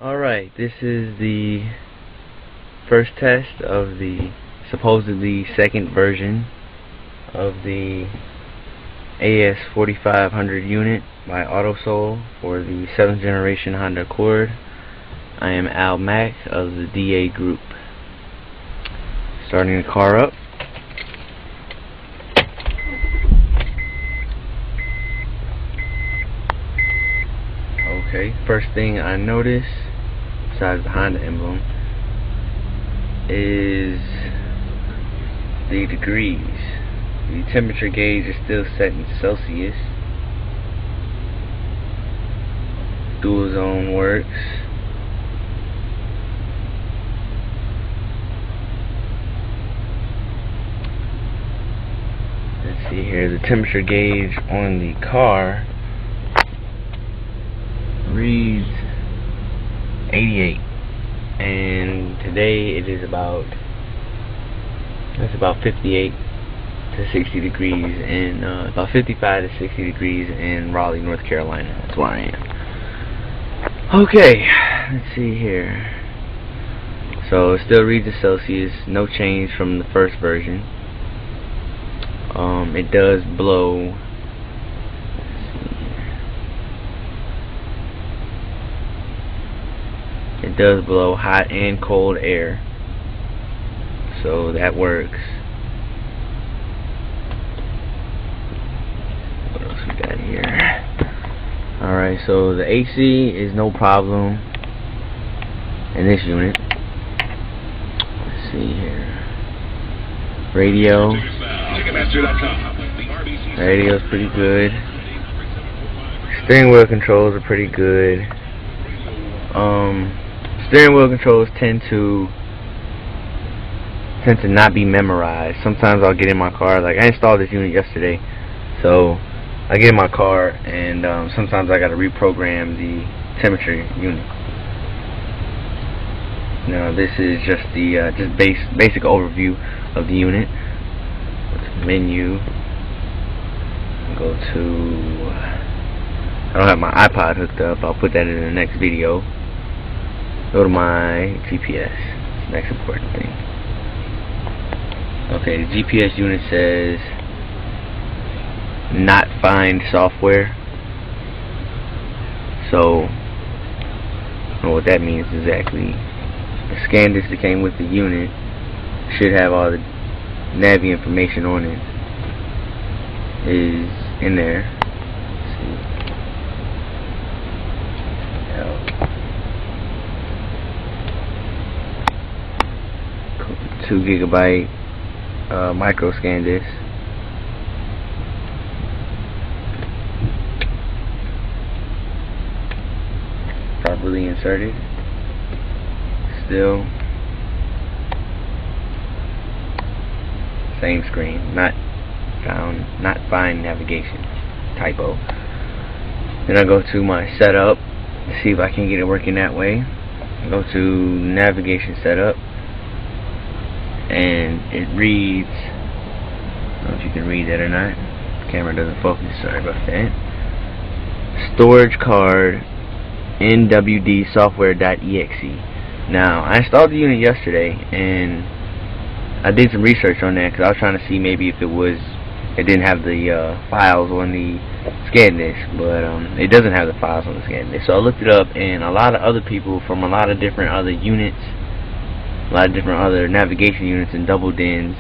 Alright, this is the first test of the supposedly second version of the AS4500 unit by Autosoul for the 7th generation Honda Accord. I am Al Mack of the DA group. Starting the car up. Okay, first thing I notice, besides the Honda emblem, is the degrees. The temperature gauge is still set in Celsius. Dual zone works. Let's see here, the temperature gauge on the car reads 88, and today it is about 58 to 60 degrees in about 55 to 60 degrees in Raleigh, North Carolina. That's where I am. Okay, let's see here. So it still reads the Celsius, no change from the first version. It does blow. It does blow hot and cold air, so that works. What else we got here? Alright, so the AC is no problem in this unit. Let's see here. Radio's pretty good. Steering wheel controls are pretty good. Steering wheel controls tend to not be memorized. Sometimes I'll get in my car, like I installed this unit yesterday, so I get in my car and sometimes I gotta reprogram the temperature unit. Now this is just the basic overview of the unit. Menu. Go to. I don't have my iPod hooked up. I'll put that in the next video. Go to my GPS. Next important thing. Okay, the GPS unit says not find software. So I don't know what that means exactly. The scan disc that came with the unit should have all the Navi information on it. Is in there. Let's see. 2 GB micro scan disc. Properly inserted. Still same screen, not find navigation, typo. Then I go to my setup to see if I can get it working that way. I go to navigation setup, and it reads, I don't know if you can read that or not, the camera doesn't focus, sorry about that. Storage card NWD software.exe. Now I installed the unit yesterday and I did some research on that because I was trying to see maybe if it didn't have the files on the scan disk, but it doesn't have the files on the scan disk. So I looked it up, and a lot of other people from a lot of different other units, a lot of different other navigation units and double DINs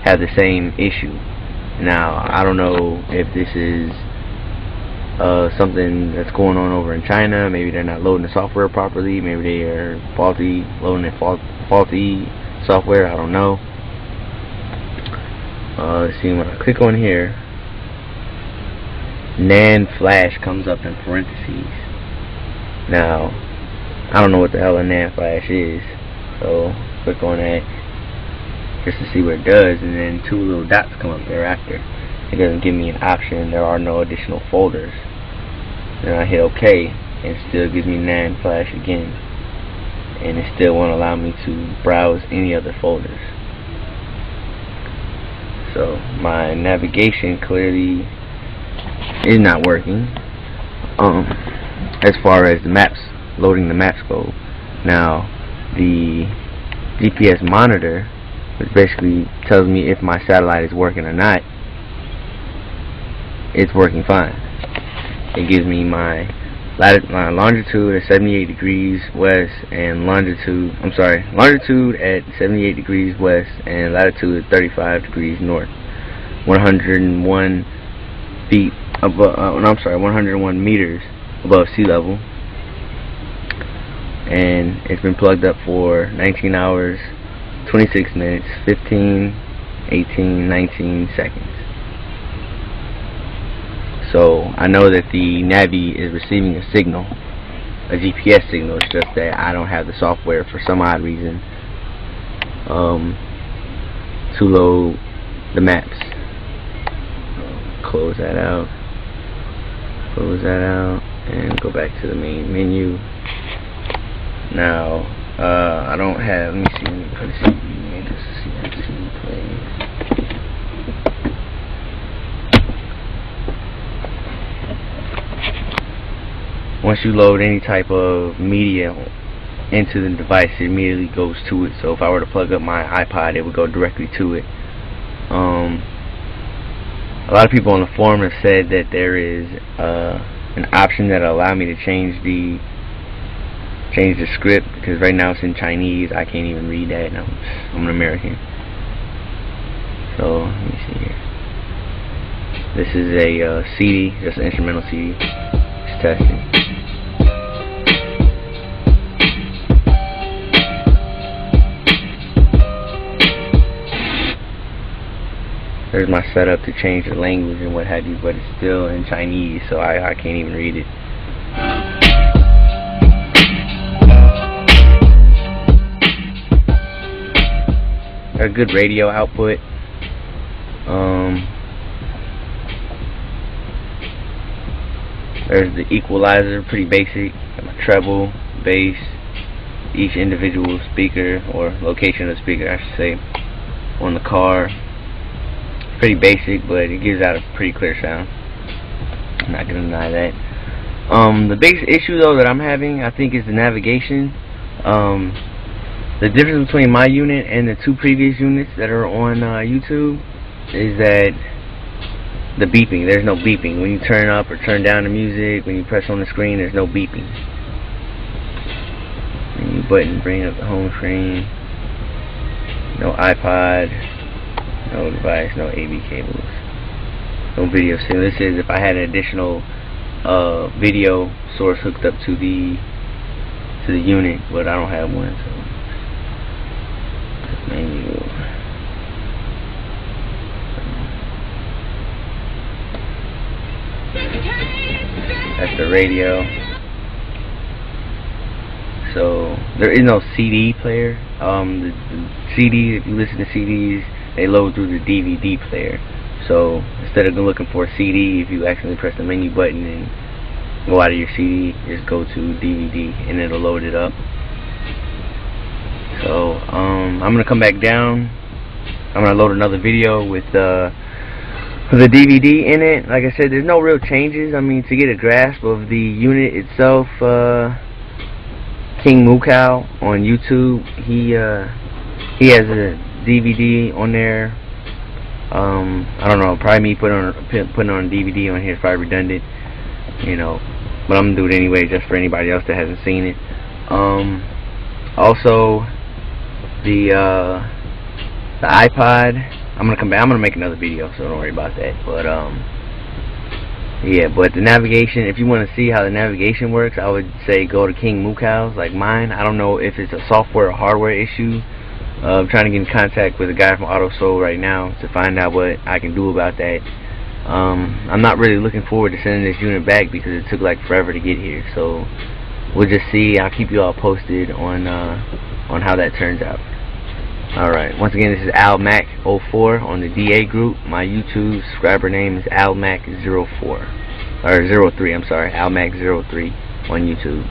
have the same issue. Now I don't know if this is something that's going on over in China. Maybe they're not loading the software properly. Maybe they are loading faulty software. I don't know. Let's see, when I click on here, NAND flash comes up in parentheses. Now I don't know what the hell a NAND flash is, so click on that just to see what it does, and then 2 little dots come up thereafter. It doesn't give me an option. There are no additional folders. Then I hit OK, and it still gives me NAND flash again, and it still won't allow me to browse any other folders. So my navigation clearly is not working. As far as the maps loading the map scope. Now, the GPS monitor, which basically tells me if my satellite is working or not, it's working fine. It gives me my longitude at 78 degrees west and longitude at 78 degrees west and latitude at 35 degrees north. 101 feet above, 101 meters above sea level. And it's been plugged up for 19 hours, 26 minutes, 15, 18, 19 seconds. So I know that the Navi is receiving a signal, a GPS signal. It's just that I don't have the software for some odd reason to load the maps. Close that out, and go back to the main menu. Now, I don't have, let me see, let me put a CD, maybe this is CNC play. Once you load any type of media into the device, it immediately goes to it. So if I were to plug up my iPod, it would go directly to it. A lot of people on the forum have said that there is an option that will allow me to change the script, because right now it's in Chinese. I can't even read that. No, I'm an American. So let me see here. This is a CD, just an instrumental CD. It's testing. There's my setup to change the language and what have you, but it's still in Chinese, so I can't even read it. A good radio output. There's the equalizer, pretty basic. Got my treble, bass, each individual speaker, or location of the speaker I should say, on the car. Pretty basic, but it gives out a pretty clear sound. I'm not gonna deny that. The biggest issue though that I'm having, I think, is the navigation. The difference between my unit and the two previous units that are on YouTube is that the beeping. There's no beeping when you turn up or turn down the music. When you press on the screen, there's no beeping. Menu button, bring up the home screen. No iPod. No device, no AV cables, no video signal. This is if I had an additional video source hooked up to the unit, but I don't have one. So menu. That's the radio. So there is no CD player. The CD, if you listen to CDs, they load through the DVD player. So instead of looking for a CD, if you accidentally press the menu button and go out of your CD, just go to DVD and it'll load it up. So I'm gonna come back down. I'm gonna load another video with the DVD in it. Like I said, there's no real changes. I mean, to get a grasp of the unit itself, King Mukau on YouTube, he has a DVD on there. I don't know, probably me putting on a DVD on here is probably redundant, you know, but I'm gonna do it anyway just for anybody else that hasn't seen it. Also the iPod, I'm gonna come back. I'm gonna make another video, so don't worry about that. But yeah, but the navigation, if you want to see how the navigation works, I would say go to King Mukau's, like mine. I don't know if it's a software or hardware issue. I'm trying to get in contact with a guy from Autosoul right now to find out what I can do about that. I'm not really looking forward to sending this unit back because it took like forever to get here. So we'll just see. I'll keep you all posted on how that turns out. Alright, once again, this is AlMac04 on the DA group. My YouTube subscriber name is AlMac04, or 03, I'm sorry, AlMac03 on YouTube.